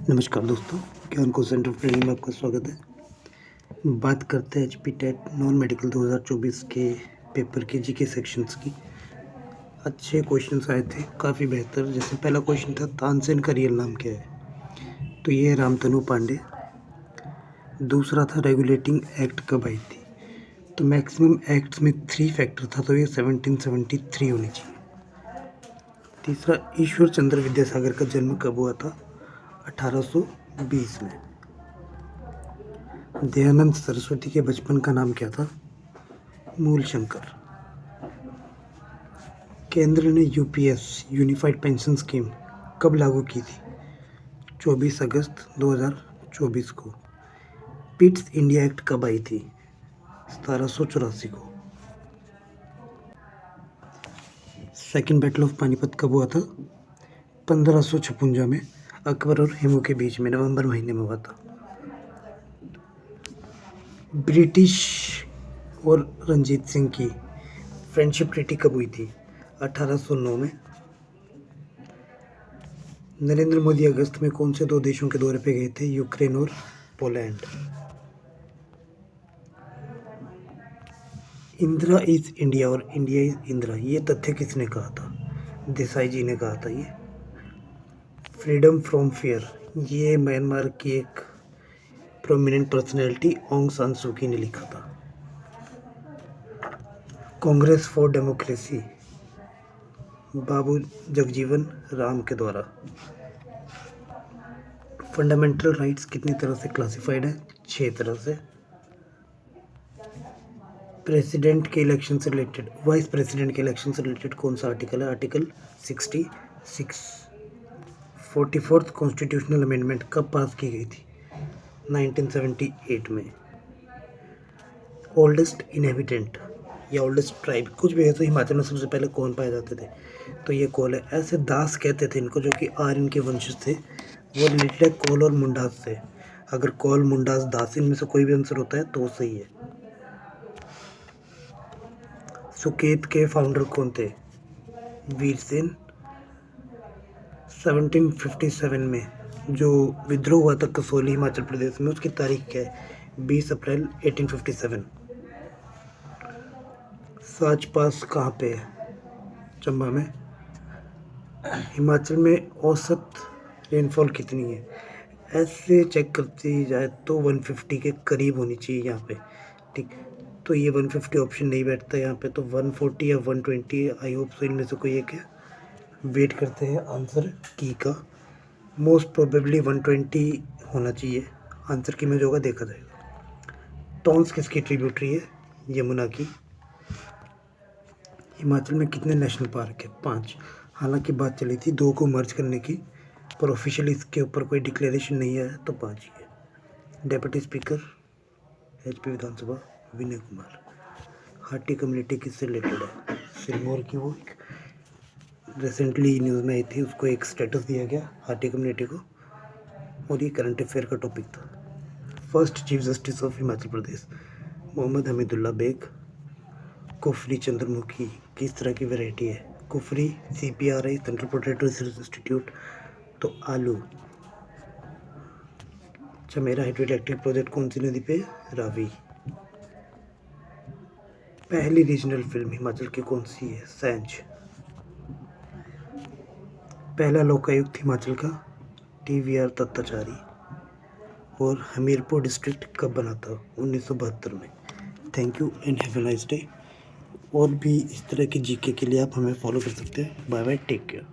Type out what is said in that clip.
नमस्कार दोस्तों, ज्ञान को सेंटर ऑफ ट्रेनिंग में आपका स्वागत है। बात करते हैं एचपी टेट नॉन मेडिकल 2024 के पेपर के जीके सेक्शंस की। अच्छे क्वेश्चंस आए थे, काफ़ी बेहतर। जैसे पहला क्वेश्चन था, तानसेन का रियल नाम क्या है? तो ये रामतनु पांडे। दूसरा था, रेगुलेटिंग एक्ट कब आई थी? तो मैक्सिमम एक्ट्स में 3 फैक्टर था, तो ये 1773 होनी चाहिए। तीसरा, ईश्वर चंद्र विद्यासागर का जन्म कब हुआ था? 1820 में। दयानंद सरस्वती के बचपन का नाम क्या था? मूलशंकर। केंद्र ने यूपीएस यूनिफाइड पेंशन स्कीम कब लागू की थी? 24 अगस्त 2024 को। पिट्स इंडिया एक्ट कब आई थी? 1784 को। सेकेंड बैटल ऑफ पानीपत कब हुआ था? 1556 में अकबर और हेमू के बीच में, नवंबर महीने में हुआ था। ब्रिटिश और रंजीत सिंह की फ्रेंडशिप ट्रीटी कब हुई थी? 1809 में। नरेंद्र मोदी अगस्त में कौन से 2 देशों के दौरे पे गए थे? यूक्रेन और पोलैंड। इंदिरा इज इंडिया और इंडिया इज इंदिरा, ये तथ्य किसने कहा था? देसाई जी ने कहा था ये। फ्रीडम फ्रॉम फियर, ये म्यांमार की एक प्रोमिनेंट पर्सनैलिटी ऑंग सान सू की ने लिखा था। कांग्रेस फॉर डेमोक्रेसी, बाबू जगजीवन राम के द्वारा। फंडामेंटल राइट्स कितनी तरह से क्लासिफाइड है? 6 तरह से। प्रेसिडेंट के इलेक्शन से रिलेटेड, वाइस प्रेसिडेंट के इलेक्शन से रिलेटेड कौन सा आर्टिकल है? आर्टिकल 66। 44th कॉन्स्टिट्यूशनल अमेंडमेंट कब पास की गई थी? 1978 में। ओल्डेस्ट इनहेबिटेंट या ओल्डेस्ट ट्राइब, कुछ भी है तो हिमाचल में सबसे पहले कौन पाए जाते थे? तो ये कोल है। ऐसे दास कहते थे इनको, जो कि आर्यन के वंशज थे। वो रिलेटेड है कोल और मुंडास से। अगर कोल, मुंडास, दास, इनमें से कोई भी आंसर होता है तो वो सही है। सुकेत के फाउंडर कौन थे? वीरसेन। 1757 में जो विद्रोह हुआ था कसौली हिमाचल प्रदेश में, उसकी तारीख क्या है? 20 अप्रैल 1857। साच पास कहाँ पे है? चंबा में। हिमाचल में औसत रेनफॉल कितनी है? ऐसे चेक करती जाए तो 150 के करीब होनी चाहिए यहाँ पे, ठीक। तो ये 150 ऑप्शन नहीं बैठता यहाँ पे, तो 140 या 120, आई होप सो इनमें से कोई एक है। वेट करते हैं आंसर की का। मोस्ट प्रोबेबली 120 होना चाहिए। आंसर की में जो होगा देखा जाएगा। टॉन्स किसकी ट्रिब्यूटरी है? यमुना की। हिमाचल में कितने नेशनल पार्क है? 5। हालांकि बात चली थी 2 को मर्ज करने की, पर ऑफिशियली इसके ऊपर कोई डिक्लेरेशन नहीं है, तो 5 ही है। डेप्यूटी स्पीकर एचपी विधानसभा विनय कुमार। हाटी कम्युनिटी किससे रिलेटेड है? सिरमौर की। वो रिसेंटली न्यूज़ में आई थी, उसको एक स्टेटस दिया गया हाटी कम्युनिटी को, और ये करंट अफेयर का टॉपिक था। First chief justice of Himachal Pradesh Mohammad Hamidullah Beg. Kufri Chandramukhi किस तरह की वैरायटी है? Kufri CPRI central potato research institute, तो आलू। चमेरा हाइड्रो इलेक्ट्रिक प्रोजेक्ट कौन सी नदी पे? रावी। पहली रीजनल फिल्म हिमाचल की कौन सी है? सैंज। पहला लोकायुक्त हिमाचल का? TVR दत्ताचारी। और हमीरपुर डिस्ट्रिक्ट कब बना था? 1972 में। Thank you and have a nice day. और भी इस तरह के जीके के लिए आप हमें फॉलो कर सकते हैं। Bye bye, take care.